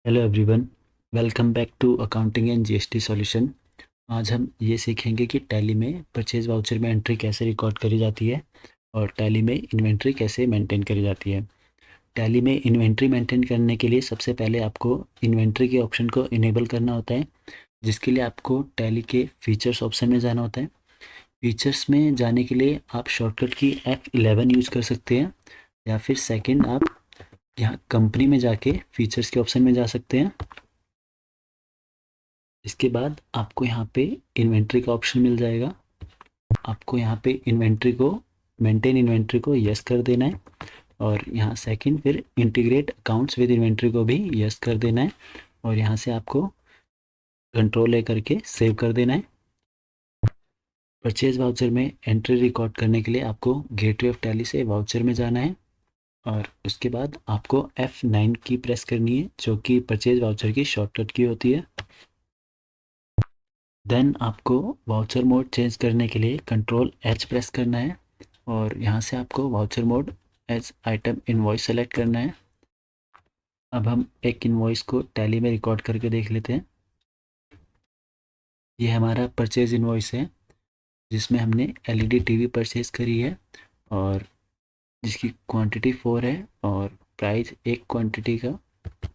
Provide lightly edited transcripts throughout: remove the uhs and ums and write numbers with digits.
Hello everyone, welcome back to accounting and GST solution. आज हम ये सीखेंगे कि टैली में परचेज वाउचर में एंट्री कैसे रिकॉर्ड करी जाती है और टैली में इन्वेंट्री कैसे मेंटेन करी जाती है। टैली में इन्वेंट्री मेंटेन करने के लिए सबसे पहले आपको इन्वेंट्री के ऑप्शन को इनेबल करना होता है, जिसके लिए आपको टैली के फीचर्स ऑप्शन में जाना होता है। फीचर्स में जाने के लिए आप शॉर्टकट की F11 यूज़ कर सकते हैं, या फिर सेकेंड आप यहाँ कंपनी में जाके फीचर्स के ऑप्शन में जा सकते हैं। इसके बाद आपको यहाँ पे इन्वेंट्री का ऑप्शन मिल जाएगा। आपको यहाँ पे इन्वेंट्री को मेंटेन इन्वेंट्री को यस कर देना है, और यहाँ सेकंड फिर इंटीग्रेट अकाउंट्स विद इन्वेंट्री को भी यस कर देना है, और यहाँ से आपको कंट्रोल ले करके सेव कर देना है। परचेज वाउचर में एंट्री रिकॉर्ड करने के लिए आपको गेटवे ऑफ टैली से वाउचर में जाना है, और उसके बाद आपको F9 की प्रेस करनी है, जो कि परचेज वाउचर की शॉर्टकट की होती है। देन आपको वाउचर मोड चेंज करने के लिए कंट्रोल H प्रेस करना है, और यहाँ से आपको voucher mode as item invoice select करना है। अब हम एक इनवॉइस को टैली में रिकॉर्ड करके देख लेते हैं। ये हमारा परचेज इनवॉइस है, जिसमें हमने एलईडी टीवी परचेज करी है, और जिसकी क्वांटिटी 4 है, और प्राइस एक क्वांटिटी का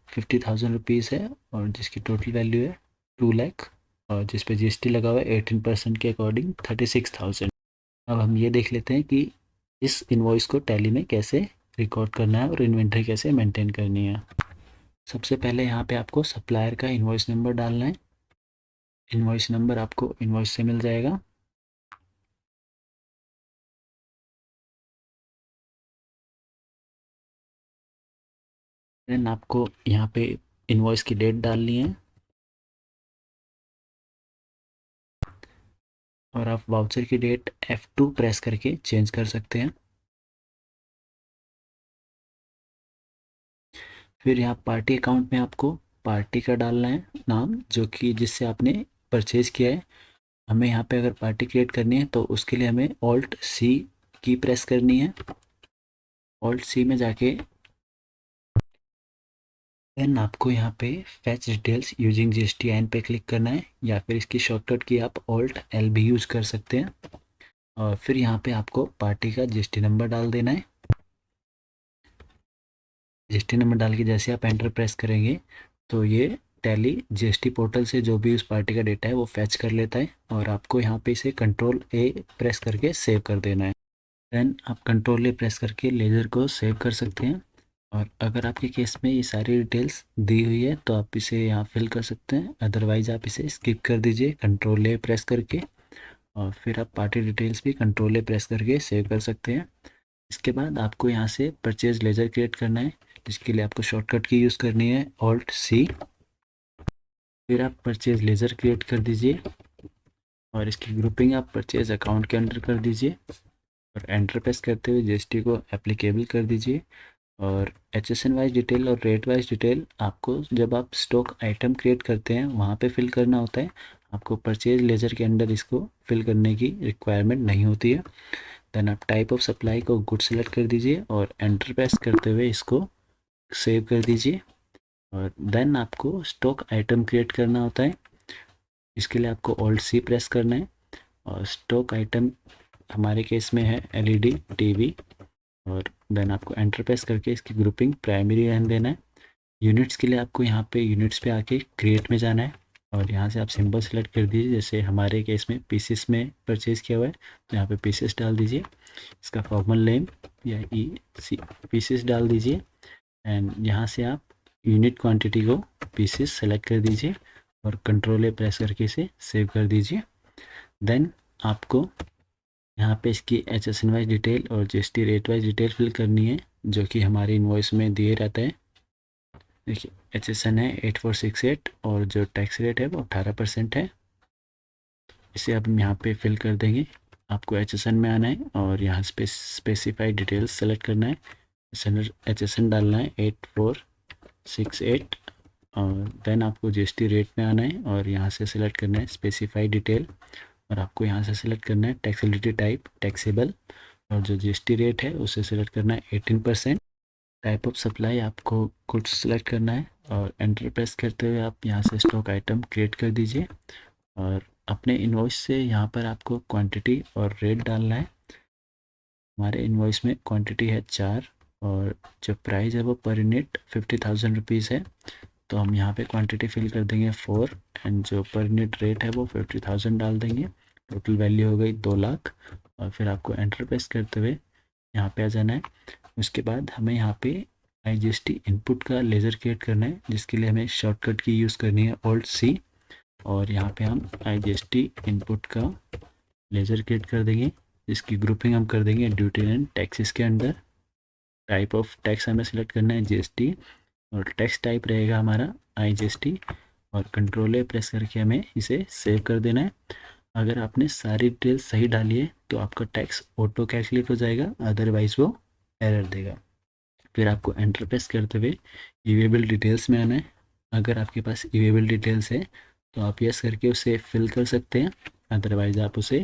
50,000 रुपीज़ है, और जिसकी टोटल वैल्यू है 2 लाख, और जिस पे जीएसटी लगा हुआ है 18% के अकॉर्डिंग 36,000। अब हम ये देख लेते हैं कि इस इनवॉइस को टैली में कैसे रिकॉर्ड करना है और इन्वेंट्री कैसे मेंटेन करनी है। सबसे पहले यहाँ पे आपको सप्लायर का इनवॉइस नंबर डालना है। इनवॉइस नंबर आपको इनवॉइस से मिल जाएगा। देन आपको यहाँ पे इनवॉइस की डेट डालनी है, और आप वाउचर की डेट F2 प्रेस करके चेंज कर सकते हैं। फिर यहाँ पार्टी अकाउंट में आपको पार्टी का डालना है नाम, जो कि जिससे आपने परचेज किया है। हमें यहाँ पे अगर पार्टी क्रिएट करनी है तो उसके लिए हमें Alt+C की प्रेस करनी है। Alt+C में जाके देन आपको यहाँ पे फैच डिटेल्स यूजिंग GSTN पे क्लिक करना है, या फिर इसकी शॉर्टकट की आप Alt+L भी यूज़ कर सकते हैं। और फिर यहाँ पे आपको पार्टी का GST नंबर डाल देना है। GST नंबर डाल के जैसे आप एंटर प्रेस करेंगे तो ये टैली GST पोर्टल से जो भी उस पार्टी का डेटा है वो फैच कर लेता है, और आपको यहाँ पे इसे Ctrl+A प्रेस करके सेव कर देना है। देन आप Ctrl+A प्रेस करके लेजर को सेव कर सकते हैं। और अगर आपके केस में ये सारी डिटेल्स दी हुई है तो आप इसे यहाँ फिल कर सकते हैं, अदरवाइज़ आप इसे स्किप कर दीजिए Ctrl+A प्रेस करके, और फिर आप पार्टी डिटेल्स भी Ctrl+A प्रेस करके सेव कर सकते हैं। इसके बाद आपको यहाँ से परचेज लेजर क्रिएट करना है, जिसके लिए आपको शॉर्टकट की यूज़ करनी है Alt+C। फिर आप परचेज लेजर क्रिएट कर दीजिए, और इसकी ग्रुपिंग आप परचेज अकाउंट के अंडर कर दीजिए, और एंटर प्रेस करते हुए GST को एप्लीकेबल कर दीजिए। और HSN वाइज डिटेल और रेट वाइज डिटेल आपको जब आप स्टॉक आइटम क्रिएट करते हैं वहाँ पे फिल करना होता है। आपको परचेज लेजर के अंडर इसको फिल करने की रिक्वायरमेंट नहीं होती है। देन आप टाइप ऑफ सप्लाई को गुड सेलेक्ट कर दीजिए, और एंटर प्रेस करते हुए इसको सेव कर दीजिए। और देन आपको स्टॉक आइटम क्रिएट करना होता है। इसके लिए आपको Alt+C प्रेस करना है, और स्टॉक आइटम हमारे केस में है LED टीवी, और देन आपको एंटर प्रेस करके इसकी ग्रुपिंग प्राइमरी रहने देना है। यूनिट्स के लिए आपको यहाँ पे यूनिट्स पे आके क्रिएट में जाना है, और यहाँ से आप सिंबल सेलेक्ट कर दीजिए। जैसे हमारे केस में पीसेस में परचेज़ किया हुआ है तो यहाँ पे पीसेस डाल दीजिए। इसका फॉर्मल नेम या EC पीसेस डाल दीजिए, एंड यहाँ से आप यूनिट क्वांटिटी को पीसेस सेलेक्ट कर दीजिए, और Ctrl+A प्रेस करके इसे सेव कर दीजिए। देन आपको यहाँ पे इसकी HSN वाइज डिटेल और GST rate wise detail fill करनी है, जो कि हमारे इनवॉइस में दिए रहता है। देखिए HSN है 8468, और जो टैक्स रेट है वो 18% है। इसे अब हम यहाँ पे फिल कर देंगे। आपको HSN में आना है, और यहाँ स्पेसिफाइड डिटेल्स सेलेक्ट करना है। HSN डालना है 8468, और देन आपको GST रेट में आना है, और यहाँ से सिलेक्ट करना है स्पेसिफाइड डिटेल, और आपको यहाँ से सिलेक्ट करना है टैक्सेबिलिटी टाइप टैक्सेबल, और जो GST रेट है उसे सिलेक्ट करना है 18%। टाइप ऑफ सप्लाई आपको गुड्स सेलेक्ट करना है, और एंटर प्रेस करते हुए आप यहाँ से स्टॉक आइटम क्रिएट कर दीजिए और अपने इन्वॉइस से यहाँ पर आपको क्वांटिटी और रेट डालना है। हमारे इन्वॉइस में क्वांटिटी है 4 और जो प्राइस है वो पर यूनिट 50,000 रुपीज़ है। तो हम यहाँ पे क्वांटिटी फिल कर देंगे 4 एंड जो पर यूनिट रेट है वो 50,000 डाल देंगे। टोटल वैल्यू हो गई 2 लाख। और फिर आपको एंटर प्रेस करते हुए यहाँ पे आ जाना है। उसके बाद हमें यहाँ पे IGST इनपुट का लेज़र क्रिएट करना है, जिसके लिए हमें शॉर्टकट की यूज़ करनी है Alt+C। और यहाँ पे हम IGST इनपुट का लेज़र क्रिएट कर देंगे, जिसकी ग्रुपिंग हम कर देंगे ड्यूटी एंड टैक्सेस के अंदर। टाइप ऑफ टैक्स हमें सिलेक्ट करना है GST और टैक्स टाइप रहेगा हमारा IGST। और कंट्रोल प्रेस करके हमें इसे सेव कर देना है। अगर आपने सारी डिटेल्स सही डाली है तो आपका टैक्स ऑटो कैलकुलेट हो जाएगा, अदरवाइज़ वो एरर देगा। फिर आपको एंटर प्रेस करते हुए ईवेबल डिटेल्स में आना है। अगर आपके पास ईवेबल डिटेल्स है तो आप यस करके उसे फिल कर सकते हैं, अदरवाइज़ आप उसे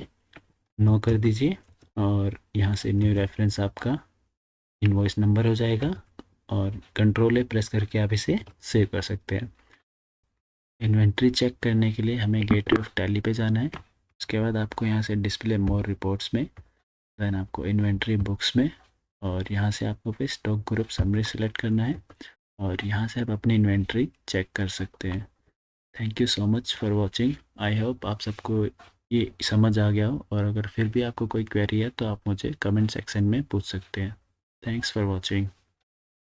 नो कर दीजिए। और यहाँ से न्यू रेफरेंस आपका इनवॉइस नंबर हो जाएगा और कंट्रोल प्रेस करके आप इसे सेव कर सकते हैं। इन्वेंट्री चेक करने के लिए हमें गेटवे ऑफ टैली पे जाना है। उसके बाद आपको यहाँ से डिस्प्ले मोर रिपोर्ट्स में, देन आपको इन्वेंट्री बुक्स में, और यहाँ से आपको फिर स्टॉक ग्रुप समरी सेलेक्ट करना है और यहाँ से आप अपनी इन्वेंट्री चेक कर सकते हैं। Thank you so much for watching. I hope आप सबको ये समझ आ गया हो, और अगर फिर भी आपको कोई क्वेरी है तो आप मुझे कमेंट सेक्शन में पूछ सकते हैं। Thanks for watching.